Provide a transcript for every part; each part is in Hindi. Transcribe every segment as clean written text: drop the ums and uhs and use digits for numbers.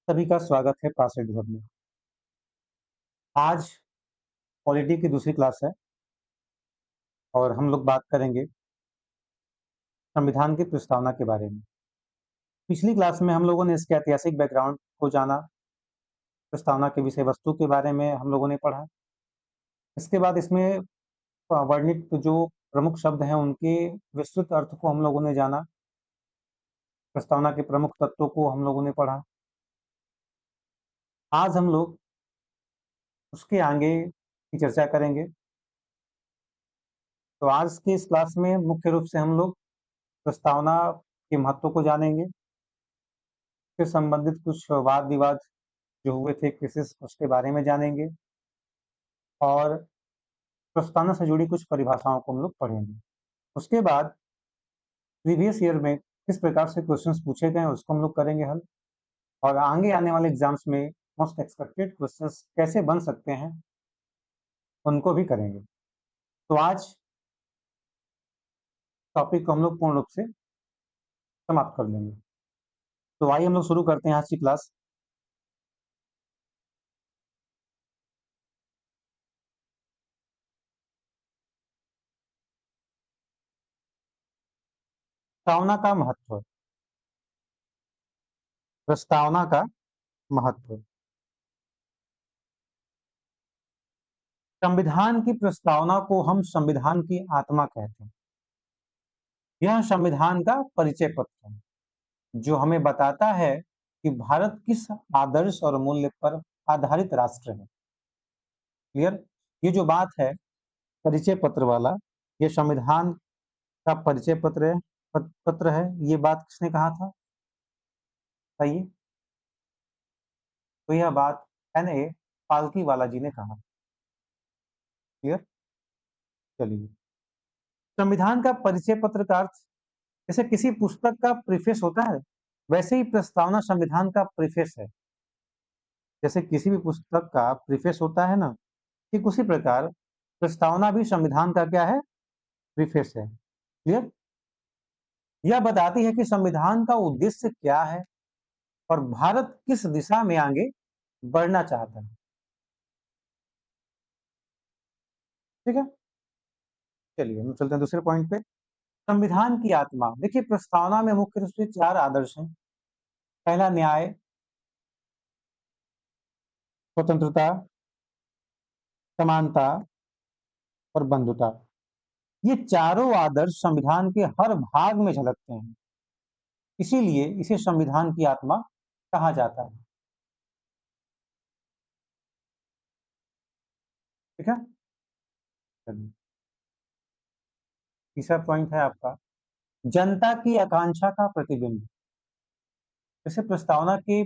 सभी का स्वागत है पासेट घर में। आज पॉलिटी की दूसरी क्लास है और हम लोग बात करेंगे संविधान की प्रस्तावना के बारे में। पिछली क्लास में हम लोगों ने इसके ऐतिहासिक बैकग्राउंड को जाना, प्रस्तावना के विषय वस्तु के बारे में हम लोगों ने पढ़ा। इसके बाद इसमें वर्णित जो प्रमुख शब्द हैं उनके विस्तृत अर्थ को हम लोगों ने जाना, प्रस्तावना के प्रमुख तत्वों को हम लोगों ने पढ़ा। आज हम लोग उसके आगे की चर्चा करेंगे। तो आज की इस क्लास में मुख्य रूप से हम लोग प्रस्तावना के महत्व को जानेंगे, से संबंधित कुछ वाद विवाद जो हुए थे केसेस उसके बारे में जानेंगे और प्रस्तावना से जुड़ी कुछ परिभाषाओं को हम लोग पढ़ेंगे। उसके बाद प्रीवियस ईयर में किस प्रकार से क्वेश्चंस पूछे गए उसको हम लोग करेंगे हल, और आगे आने वाले एग्जाम्स में मोस्ट एक्सपेक्टेड क्वेश्चंस कैसे बन सकते हैं उनको भी करेंगे। तो आज टॉपिक को हम लोग पूर्ण रूप से समाप्त कर लेंगे। तो आइए हम लोग शुरू करते हैं आज की क्लास। प्रस्तावना का महत्व। प्रस्तावना का महत्व। संविधान की प्रस्तावना को हम संविधान की आत्मा कहते हैं। यह संविधान का परिचय पत्र है जो हमें बताता है कि भारत किस आदर्श और मूल्य पर आधारित राष्ट्र है। क्लियर? ये जो बात है परिचय पत्र वाला, ये संविधान का परिचय पत्र है। ये बात किसने कहा था बताइए? तो यह बात N.A. पालकी वाला जी ने कहा। क्लियर? चलिए, संविधान का परिचय पत्र का अर्थ, जैसे किसी पुस्तक का प्रीफेस होता है वैसे ही प्रस्तावना संविधान का प्रीफेस है। जैसे किसी भी पुस्तक का प्रीफेस होता है ना, ठीक उसी प्रकार प्रस्तावना भी संविधान का क्या है? प्रीफेस है। क्लियर? यह बताती है कि संविधान का उद्देश्य क्या है और भारत किस दिशा में आगे बढ़ना चाहता है। ठीक है, चलिए हम चलते हैं दूसरे पॉइंट पे। संविधान की आत्मा। देखिए, प्रस्तावना में मुख्य रूप से चार आदर्श हैं। पहला न्याय, स्वतंत्रता, समानता और बंधुता। ये चारों आदर्श संविधान के हर भाग में झलकते हैं, इसीलिए इसे संविधान की आत्मा कहा जाता है। ठीक है, चलिए तीसरा पॉइंट है आपका जनता की आकांक्षा का प्रतिबिंब। जैसे प्रस्तावना के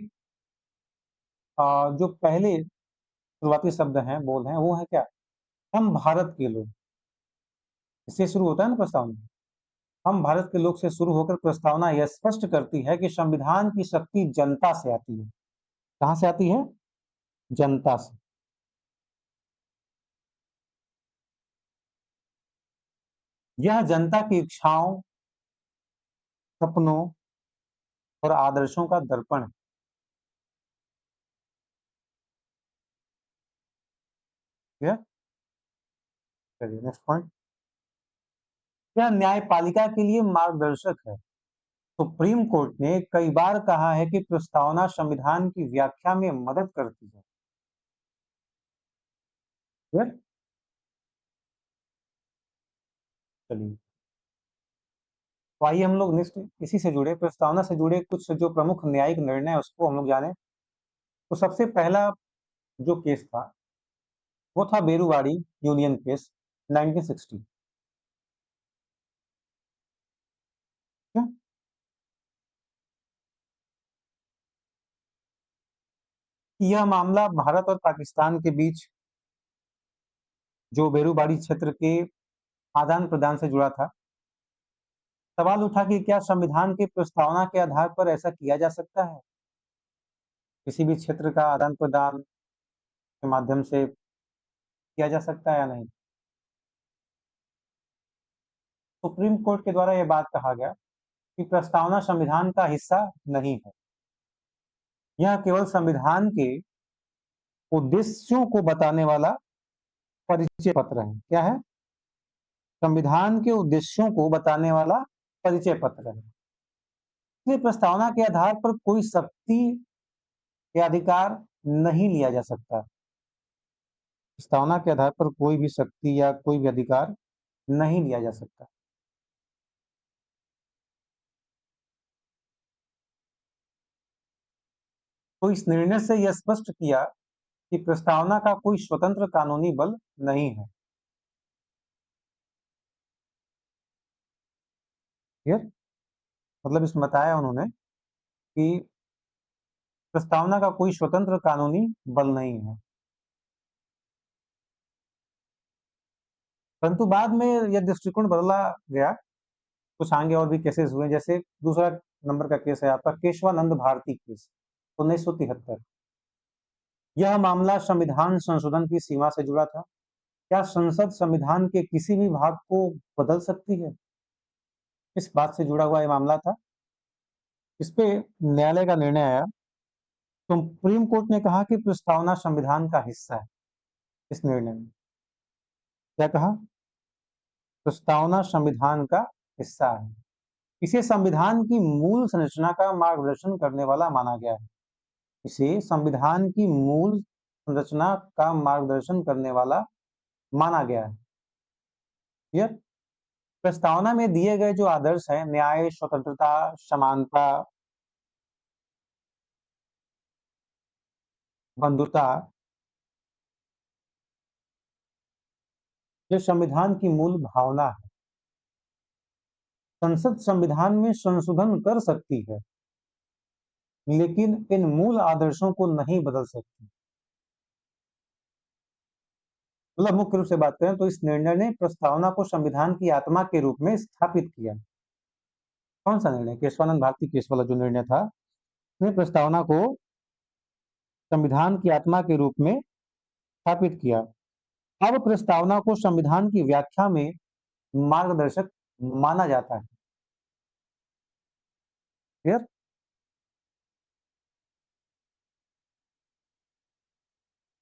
जो पहले शुरुआती शब्द हैं, बोल हैं, वो है क्या? हम भारत के लोग। इससे शुरू होता है ना प्रस्तावना। हम भारत के लोग से शुरू होकर प्रस्तावना यह स्पष्ट करती है कि संविधान की शक्ति जनता से आती है। कहां से आती है? जनता से। यह जनता की इच्छाओं, सपनों और आदर्शों का दर्पण है। यह, चलिए नेक्स्ट पॉइंट। यह न्यायपालिका के लिए मार्गदर्शक है। सुप्रीम कोर्ट ने कई बार कहा है कि प्रस्तावना संविधान की व्याख्या में मदद करती है। क्लियर? चलिए, तो आइए हम लोग नेक्स्ट इसी से जुड़े, प्रस्तावना से जुड़े कुछ जो प्रमुख न्यायिक निर्णय है उसको हम लोग जाने। तो सबसे पहला जो केस था वो था बेरूवाड़ी यूनियन केस 1960। यह मामला भारत और पाकिस्तान के बीच जो बेरूबाड़ी क्षेत्र के आदान प्रदान से जुड़ा था। सवाल उठा कि क्या संविधान की प्रस्तावना के आधार पर ऐसा किया जा सकता है, किसी भी क्षेत्र का आदान प्रदान के माध्यम से किया जा सकता है या नहीं। सुप्रीम कोर्ट के द्वारा यह बात कहा गया कि प्रस्तावना संविधान का हिस्सा नहीं है। यह केवल संविधान के उद्देश्यों को बताने वाला परिचय पत्र है। क्या है? संविधान के उद्देश्यों को बताने वाला परिचय पत्र है। इसलिए प्रस्तावना के आधार पर कोई शक्ति या अधिकार नहीं लिया जा सकता। प्रस्तावना के आधार पर कोई भी शक्ति या कोई भी अधिकार नहीं लिया जा सकता। तो इस निर्णय से यह स्पष्ट किया कि प्रस्तावना का कोई स्वतंत्र कानूनी बल नहीं है। क्लियर? मतलब इसमें बताया उन्होंने कि प्रस्तावना का कोई स्वतंत्र कानूनी बल नहीं है। परंतु बाद में यह दृष्टिकोण बदला गया। कुछ आगे और भी केसेस हुए, जैसे दूसरा नंबर का केस है आपका केशवानंद भारती केस 1973। यह मामला संविधान संशोधन की सीमा से जुड़ा था। क्या संसद संविधान के किसी भी भाग को बदल सकती है? इस बात से जुड़ा हुआ यह मामला था। इस पे न्यायालय का निर्णय आया। सुप्रीम कोर्ट ने कहा कि प्रस्तावना संविधान का हिस्सा है। इस निर्णय में क्या कहा? प्रस्तावना संविधान का हिस्सा है। इसे संविधान की मूल संरचना का मार्गदर्शन करने वाला माना गया है। इसे संविधान की मूल संरचना का मार्गदर्शन करने वाला माना गया है। क्लियर? प्रस्तावना में दिए गए जो आदर्श हैं, न्याय, स्वतंत्रता, समानता, बंधुता, ये संविधान की मूल भावना है। संसद संविधान में संशोधन कर सकती है, लेकिन इन मूल आदर्शों को नहीं बदल सकती। मतलब मुख्य रूप से बात करें तो इस निर्णय ने प्रस्तावना को संविधान की आत्मा के रूप में स्थापित किया। कौन सा निर्णय? केशवानंद भारती केस वाला जो निर्णय था, ने प्रस्तावना को संविधान की आत्मा के रूप में स्थापित किया। अब प्रस्तावना को संविधान की व्याख्या में मार्गदर्शक माना जाता है। क्लियर?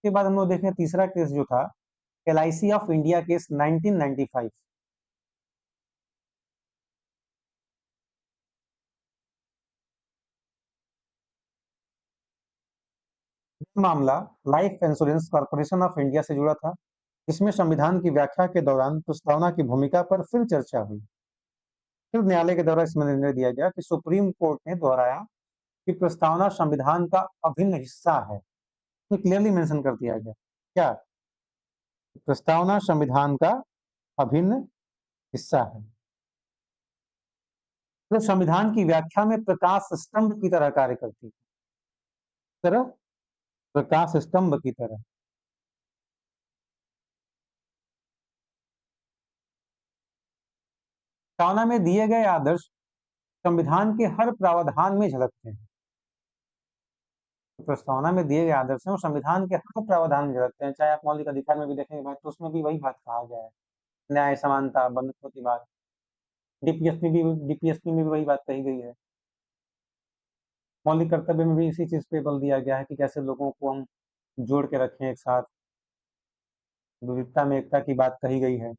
के बाद हम लोग देखें तीसरा केस जो था, LIC ऑफ इंडिया केस 1995। मामला life insurance corporation of India से जुड़ा था, जिसमें संविधान की व्याख्या के दौरान प्रस्तावना की भूमिका पर फिर चर्चा हुई। फिर न्यायालय के द्वारा इसमें निर्णय दिया गया कि सुप्रीम कोर्ट ने दोहराया कि प्रस्तावना संविधान का अभिन्न हिस्सा है। तो क्लियरली मेंशन कर दिया गया क्या? प्रस्तावना संविधान का अभिन्न हिस्सा है। तो संविधान की व्याख्या में प्रकाश स्तंभ की तरह कार्य करती है। तरह प्रकाश स्तंभ की तरह। प्रस्तावना में दिए गए आदर्श संविधान के हर प्रावधान में झलकते हैं। प्रस्तावना में दिए गए आदर्श हैं और संविधान के हर प्रावधान में झलकते हैं। चाहे आप मौलिक अधिकार में भी देखेंगे भाई, तो उसमें भी वही बात कहा गया है, न्याय, समानता, बंधुत्व की बात। डीपीएसपी में भी वही बात कही गई है। मौलिक कर्तव्य में भी इसी चीज पे बल दिया गया है कि कैसे लोगों को हम जोड़ के रखें एक साथ। विविधता में एकता की बात कही गई है।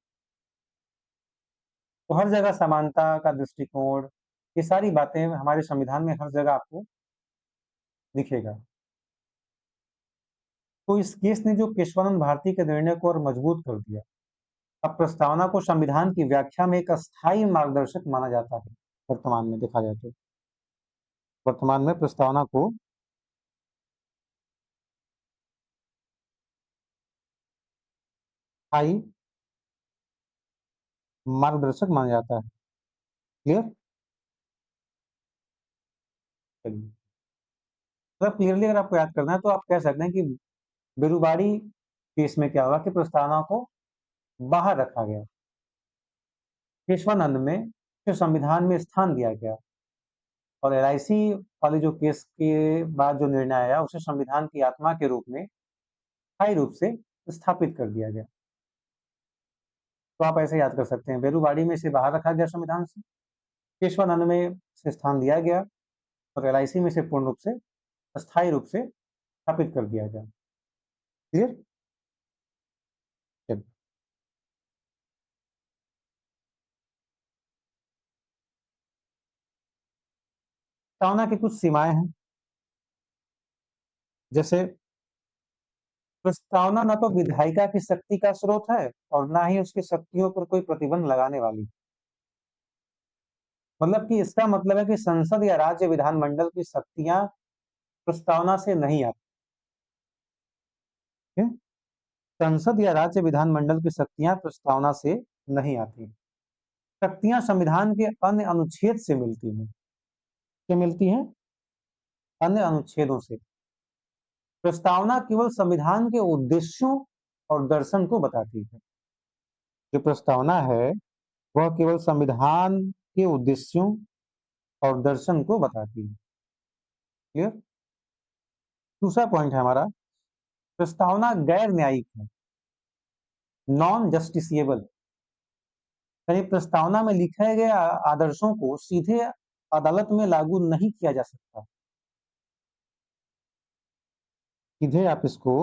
तो हर जगह समानता का दृष्टिकोण, ये सारी बातें हमारे संविधान में हर जगह आपको दिखेगा। तो इस केस ने जो केशवानंद भारती के निर्णय को और मजबूत कर दिया। अब प्रस्तावना को संविधान की व्याख्या में एक अस्थायी मार्गदर्शक माना जाता है। वर्तमान में देखा जाए तो वर्तमान में प्रस्तावना को अस्थायी मार्गदर्शक माना जाता है। क्लियर? चलिए, मतलब क्लियरली अगर आपको याद करना है तो आप कह सकते हैं कि बेरुबाड़ी केस में क्या हुआ कि प्रस्तावना को बाहर रखा गया। केशवानंद में फिर संविधान में स्थान दिया गया और LIC वाले जो केस के बाद जो निर्णय आया उसे संविधान की आत्मा के रूप में स्थायी रूप से स्थापित कर दिया गया। तो आप ऐसे याद कर सकते हैं, बेरुबाड़ी में इसे बाहर रखा गया संविधान से, केशवानंद में से स्थान दिया गया और LIC में से पूर्ण रूप से अस्थायी रूप से स्थापित कर दिया जाए। क्लियर? चलिए। प्रस्तावना की कुछ सीमाएं हैं, जैसे प्रस्तावना न तो विधायिका की शक्ति का स्रोत है और ना ही उसकी शक्तियों पर कोई प्रतिबंध लगाने वाली। मतलब कि इसका मतलब है कि संसद या राज्य विधानमंडल की शक्तियां प्रस्तावना से नहीं आती है। संसद या राज्य विधानमंडल की शक्तियां प्रस्तावना से नहीं आती। शक्तियां संविधान के अन्य अनुच्छेद से मिलती हैं। क्या मिलती हैं? अन्य अनुच्छेदों से। प्रस्तावना केवल संविधान के उद्देश्यों और दर्शन को बताती है। जो प्रस्तावना है वह केवल संविधान के उद्देश्यों और दर्शन को बताती है। क्लियर? दूसरा पॉइंट है हमारा, प्रस्तावना गैर न्यायिक है, नॉन जस्टिसिएबल। यानी प्रस्तावना में लिखे गए आदर्शों को सीधे अदालत में लागू नहीं किया जा सकता। सीधे आप इसको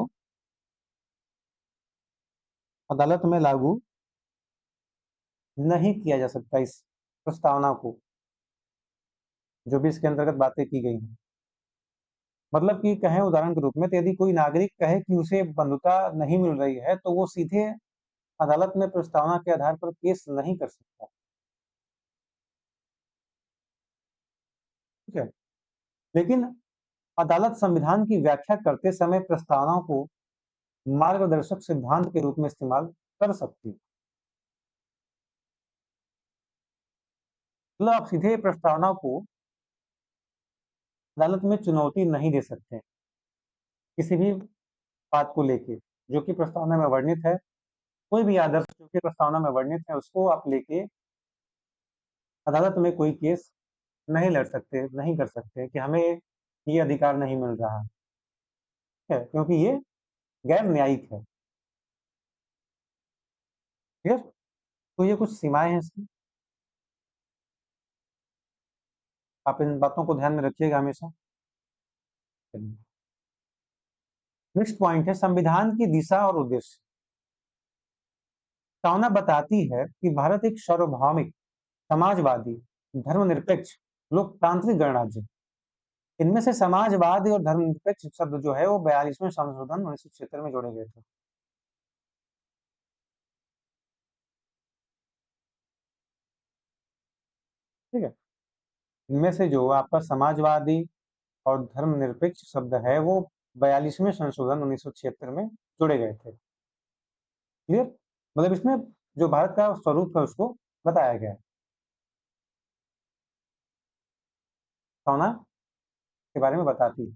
अदालत में लागू नहीं किया जा सकता, इस प्रस्तावना को, जो भी इसके अंतर्गत बातें की गई हैं। मतलब कि कहें उदाहरण के रूप में, तो यदि कोई नागरिक कहे कि उसे बंधुता नहीं मिल रही है, तो वो सीधे अदालत में प्रस्तावना के आधार पर केस नहीं कर सकता। ठीक है? लेकिन अदालत संविधान की व्याख्या करते समय प्रस्तावनाओं को मार्गदर्शक सिद्धांत के रूप में इस्तेमाल कर सकती है। मतलब आप सीधे प्रस्तावना को अदालत में चुनौती नहीं दे सकते किसी भी बात को लेके, जो कि प्रस्तावना में वर्णित है। कोई भी आदर्श जो कि प्रस्तावना में वर्णित है, उसको आप लेके अदालत में कोई केस नहीं लड़ सकते, नहीं कर सकते कि हमें ये अधिकार नहीं मिल रहा है, क्योंकि ये गैर न्यायिक है। ठीक है? तो ये कुछ सीमाएं हैं इसकी, आप इन बातों को ध्यान में रखिएगा हमेशा। नेक्स्ट पॉइंट है संविधान की दिशा और उद्देश्य। प्रस्तावना बताती है कि भारत एक सार्वभौमिक, समाजवादी, धर्मनिरपेक्ष, लोकतांत्रिक गणराज्य। इनमें से समाजवादी और धर्मनिरपेक्ष शब्द जो है वो 42वें संशोधन 1976 में जोड़े गए थे। ठीक है? इनमें से जो आपका समाजवादी और धर्मनिरपेक्ष शब्द है वो 42वें संशोधन 1976 में जोड़े गए थे। क्लियर? मतलब इसमें जो भारत का स्वरूप है उसको बताया गया है। प्रस्तावना के बारे में बताती है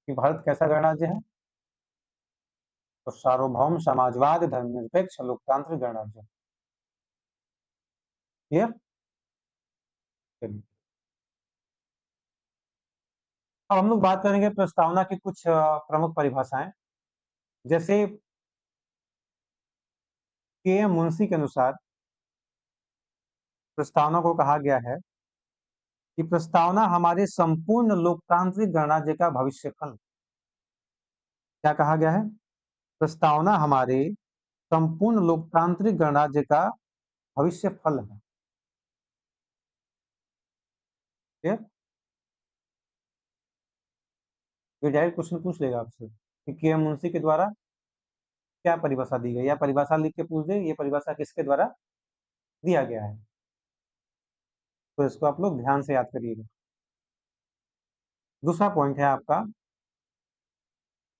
कि भारत कैसा गणराज्य है, तो सार्वभौम, समाजवाद, धर्मनिरपेक्ष, लोकतांत्रिक गणराज्य। क्लियर? चलिए, अब हम लोग बात करेंगे प्रस्तावना की कुछ प्रमुख परिभाषाएं। जैसे के एम मुंशी के अनुसार प्रस्तावना को कहा गया है कि प्रस्तावना हमारे संपूर्ण लोकतांत्रिक गणराज्य का भविष्य फल। क्या कहा गया है? प्रस्तावना हमारे संपूर्ण लोकतांत्रिक गणराज्य का भविष्य फल है। ठीक? ये डायरेक्ट क्वेश्चन पूछ लेगा आपसे कि के एम मुंशी के द्वारा क्या परिभाषा दी गई, या परिभाषा लिख के पूछ दे ये परिभाषा किसके द्वारा दिया गया है, तो इसको आप लोग ध्यान से याद करिएगा। दूसरा पॉइंट है आपका,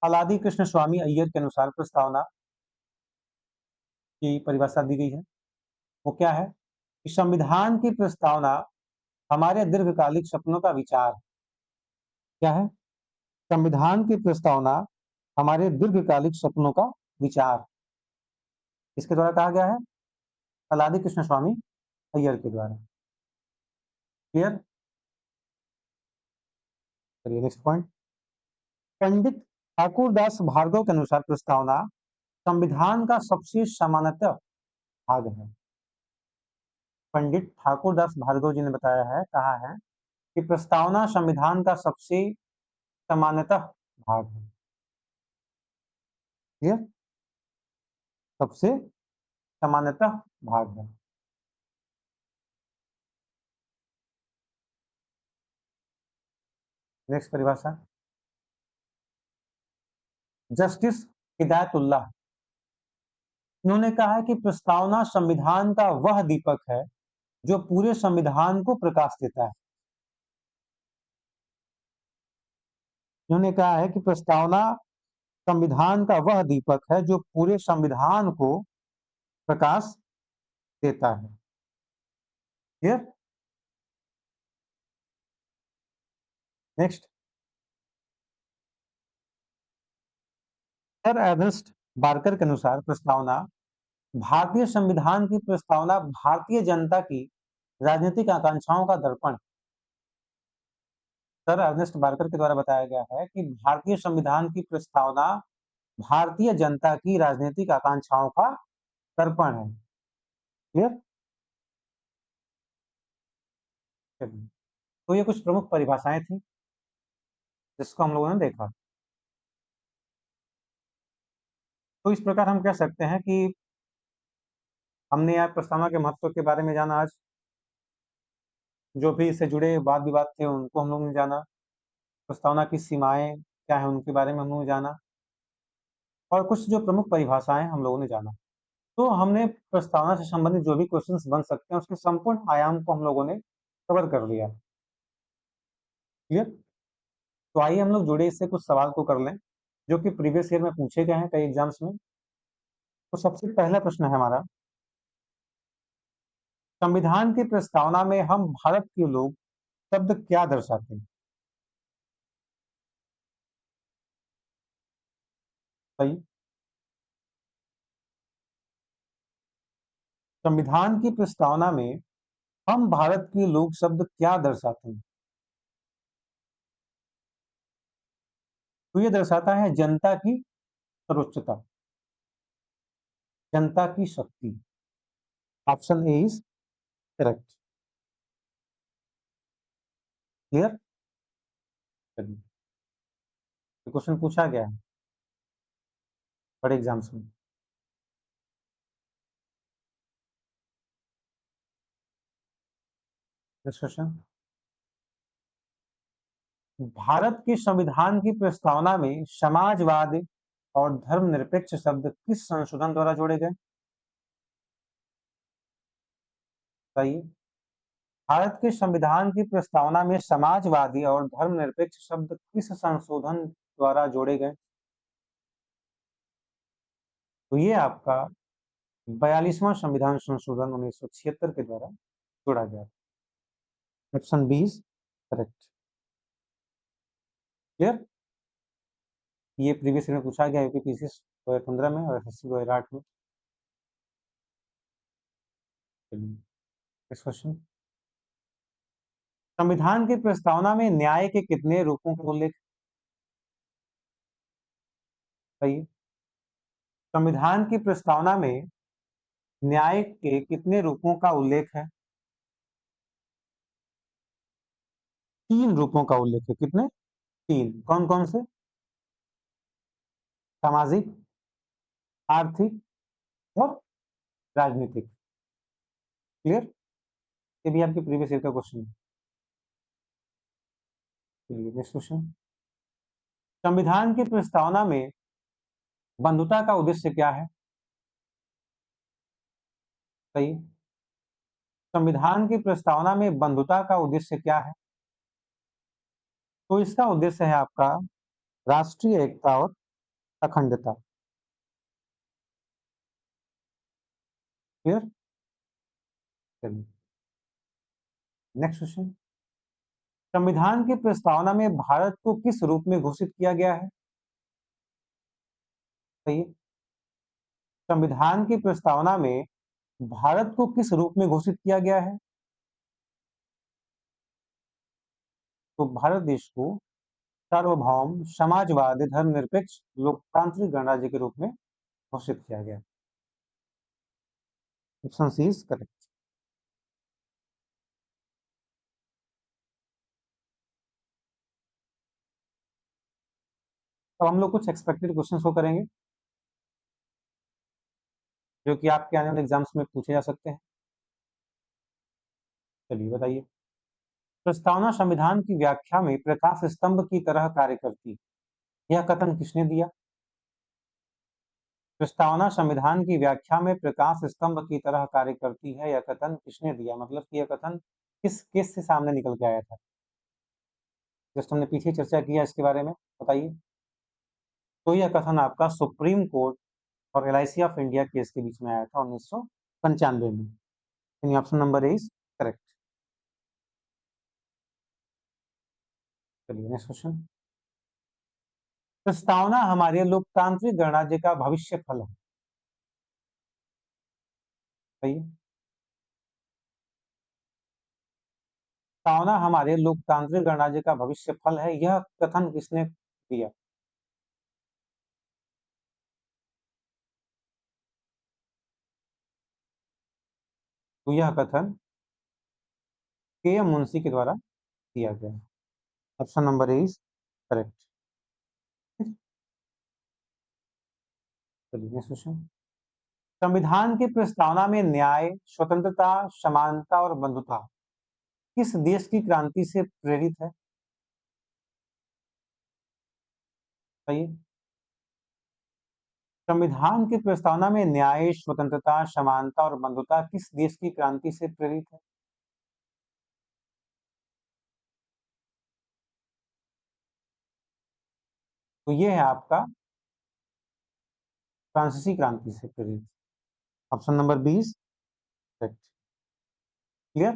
अलादी कृष्ण स्वामी अय्यर के अनुसार प्रस्तावना की परिभाषा दी गई है। वो क्या है कि संविधान की प्रस्तावना हमारे दीर्घकालिक सपनों का विचार। क्या है? संविधान की प्रस्तावना हमारे दीर्घकालिक सपनों का विचार। इसके द्वारा कहा गया है, अलादी कृष्ण स्वामी अय्यर के द्वारा। क्लियर? चलिए नेक्स्ट पॉइंट, पंडित ठाकुरदास भार्गव के अनुसार प्रस्तावना संविधान का सबसे सामान्यतः भाग है। पंडित ठाकुरदास भार्गव जी ने बताया है, कहा है कि प्रस्तावना संविधान का सबसे सामान्यतः भाग है। क्लियर? सबसे सामान्यतः भाग है। नेक्स्ट परिभाषा, जस्टिस हिदायतुल्लाह, इन्होंने कहा है कि प्रस्तावना संविधान का वह दीपक है जो पूरे संविधान को प्रकाश देता है। इन्होंने कहा है कि प्रस्तावना संविधान का वह दीपक है जो पूरे संविधान को प्रकाश देता है। Clear? Next, sir Ernest Barker के अनुसार प्रस्तावना भारतीय संविधान की प्रस्तावना भारतीय जनता की राजनीतिक आकांक्षाओं का दर्पण। सर अर्नेस्ट बार्कर के द्वारा बताया गया है कि भारतीय संविधान की प्रस्तावना भारतीय जनता की राजनीतिक आकांक्षाओं का दर्पण है। क्लियर? तो ये कुछ प्रमुख परिभाषाएं थी जिसको हम लोगों ने देखा। तो इस प्रकार हम कह सकते हैं कि हमने यहाँ प्रस्तावना के महत्व के बारे में जाना। आज जो भी इससे जुड़े वाद विवाद थे उनको हम लोगों ने जाना। प्रस्तावना की सीमाएं क्या है उनके बारे में हम लोगों ने जाना, और कुछ जो प्रमुख परिभाषाएं हम लोगों ने जाना। तो हमने प्रस्तावना से संबंधित जो भी क्वेश्चंस बन सकते हैं उसके संपूर्ण आयाम को हम लोगों ने कवर कर लिया। क्लियर? तो आइए हम लोग जुड़े इससे कुछ सवाल को कर लें जो कि प्रीवियस ईयर में पूछे गए हैं कई एग्जाम्स में। तो सबसे पहला प्रश्न है हमारा, संविधान की प्रस्तावना में हम भारत के लोग शब्द क्या दर्शाते हैं? सही। संविधान की प्रस्तावना में हम भारत के लोग शब्द क्या दर्शाते हैं? तो ये दर्शाता है जनता की सर्वोच्चता, जनता की शक्ति। Option A is correct. Clear? Question पूछा गया है बड़े एग्जाम्स में। क्वेश्चन, भारत के संविधान की प्रस्तावना में समाजवाद और धर्मनिरपेक्ष शब्द किस संशोधन द्वारा जोड़े गए? सही। भारत के संविधान की प्रस्तावना में समाजवादी और धर्मनिरपेक्ष शब्द किस संशोधन द्वारा जोड़े गए? तो ये आपका 42वां संविधान संशोधन 1976 के द्वारा जोड़ा गया। Option B is correct. Clear? ये प्रीवियस में पूछा गया यूपीपीसी 2015 में और एसएससी 2008 में। नेक्स्ट क्वेश्चन, संविधान की प्रस्तावना में न्याय के कितने रूपों का उल्लेख? सही। संविधान की प्रस्तावना में न्याय के कितने रूपों का उल्लेख है? 3 रूपों का उल्लेख है। कितने? 3। कौन कौन से? सामाजिक, आर्थिक और राजनीतिक। क्लियर? ये भी आपके प्रीवियस ईयर का क्वेश्चन है। नेक्स्ट क्वेश्चन, संविधान की प्रस्तावना में बंधुता का उद्देश्य क्या है? सही। संविधान की प्रस्तावना में बंधुता का उद्देश्य क्या है? तो इसका उद्देश्य है आपका राष्ट्रीय एकता और अखंडता। क्लियर? चलिए नेक्स्ट क्वेश्चन, संविधान की प्रस्तावना में भारत को किस रूप में घोषित किया गया है? सही। संविधान की प्रस्तावना में भारत को किस रूप में घोषित किया गया है? तो भारत देश को सार्वभौम समाजवादी धर्मनिरपेक्ष लोकतांत्रिक गणराज्य के रूप में घोषित किया गया। Option C is correct. अब हम लोग कुछ एक्सपेक्टेड क्वेश्चंस को करेंगे जो कि आपके आने वाले एग्जाम्स में पूछे जा सकते हैं। चलिए बताइए। प्रस्तावना संविधान की व्याख्या में प्रकाश स्तंभ की तरह कार्य करती है, यह कथन किसने दिया? प्रस्तावना संविधान की व्याख्या में प्रकाश स्तंभ की तरह कार्य करती है, यह कथन किसने दिया? मतलब कि यह कथन किस केस से सामने निकल के आया था? जस्ट हमने पीछे चर्चा किया इसके बारे में, बताइए। तो यह कथन आपका सुप्रीम कोर्ट और एलआईसी ऑफ इंडिया केस के बीच में आया था 1995 में। यानी option number A is correct. चलिए नेक्स्ट क्वेश्चन। प्रस्तावना हमारे लोकतांत्रिक गणराज्य का भविष्य फल है, सही। प्रस्तावना हमारे लोकतांत्रिक गणराज्य का भविष्य फल है, यह कथन किसने दिया? तो यह कथन के एम मुंशी के द्वारा दिया गया। Option number A is correct. चलिए नेक्स्ट क्वेश्चन। संविधान की प्रस्तावना में न्याय, स्वतंत्रता, समानता और बंधुता किस देश की क्रांति से प्रेरित है? सही। संविधान की प्रस्तावना में न्याय, स्वतंत्रता, समानता और बंधुता किस देश की क्रांति से प्रेरित है? तो ये है आपका फ्रांसीसी क्रांति से प्रेरित। Option number 20 correct. क्लियर।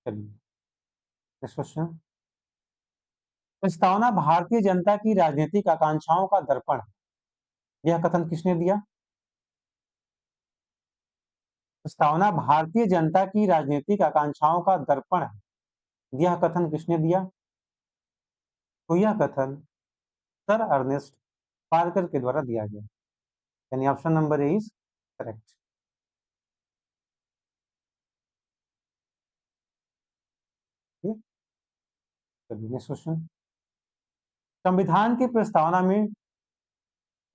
चलिए नेक्स्ट क्वेश्चन। प्रस्तावना भारतीय जनता की राजनीतिक आकांक्षाओं का दर्पण है, यह कथन किसने दिया? प्रस्तावना भारतीय जनता की राजनीतिक आकांक्षाओं का दर्पण है, यह कथन किसने दिया? तो यह कथन सर अर्नेस्ट पार्कर के द्वारा दिया गया। यानी option number A is correct. चलिए नेक्स्ट क्वेश्चन। संविधान की प्रस्तावना में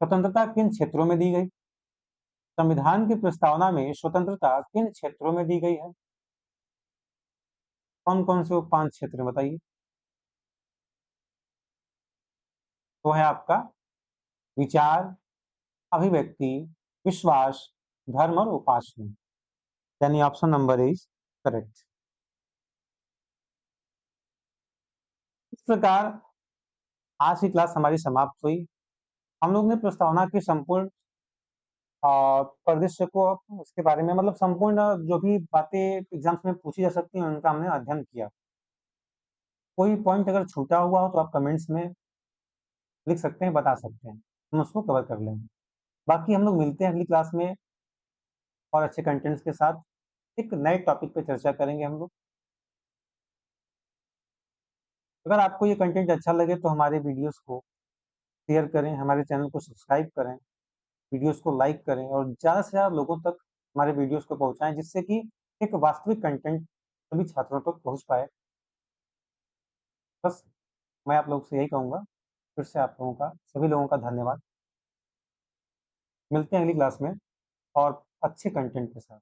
स्वतंत्रता किन क्षेत्रों में दी गई? संविधान की प्रस्तावना में स्वतंत्रता किन क्षेत्रों में दी गई है? कौन कौन से वो 5 क्षेत्र हैं बताइए। तो है आपका विचार, अभिव्यक्ति, विश्वास, धर्म और उपासना। यानी ऑप्शन नंबर इज करेक्ट। इस प्रकार आज की क्लास हमारी समाप्त हुई। हम लोग ने प्रस्तावना के संपूर्ण परिदृश्य को, उसके बारे में मतलब संपूर्ण जो भी बातें एग्जाम्स में पूछी जा सकती हैं उनका हमने अध्ययन किया। कोई पॉइंट अगर छूटा हुआ हो तो आप कमेंट्स में लिख सकते हैं, बता सकते हैं, हम उसको कवर कर लेंगे। बाकी हम लोग मिलते हैं अगली क्लास में और अच्छे कंटेंट्स के साथ। एक नए टॉपिक पे चर्चा करेंगे हम लोग। अगर आपको ये कंटेंट अच्छा लगे तो हमारे वीडियोस को शेयर करें, हमारे चैनल को सब्सक्राइब करें, वीडियोस को लाइक करें और ज़्यादा से ज़्यादा लोगों तक हमारे वीडियोस को पहुंचाएं, जिससे कि एक वास्तविक कंटेंट सभी छात्रों तक पहुंच पाए। बस मैं आप लोग से यही कहूँगा। फिर से आप लोगों का, सभी लोगों का धन्यवाद। मिलते हैं अगली क्लास में और अच्छे कंटेंट के साथ।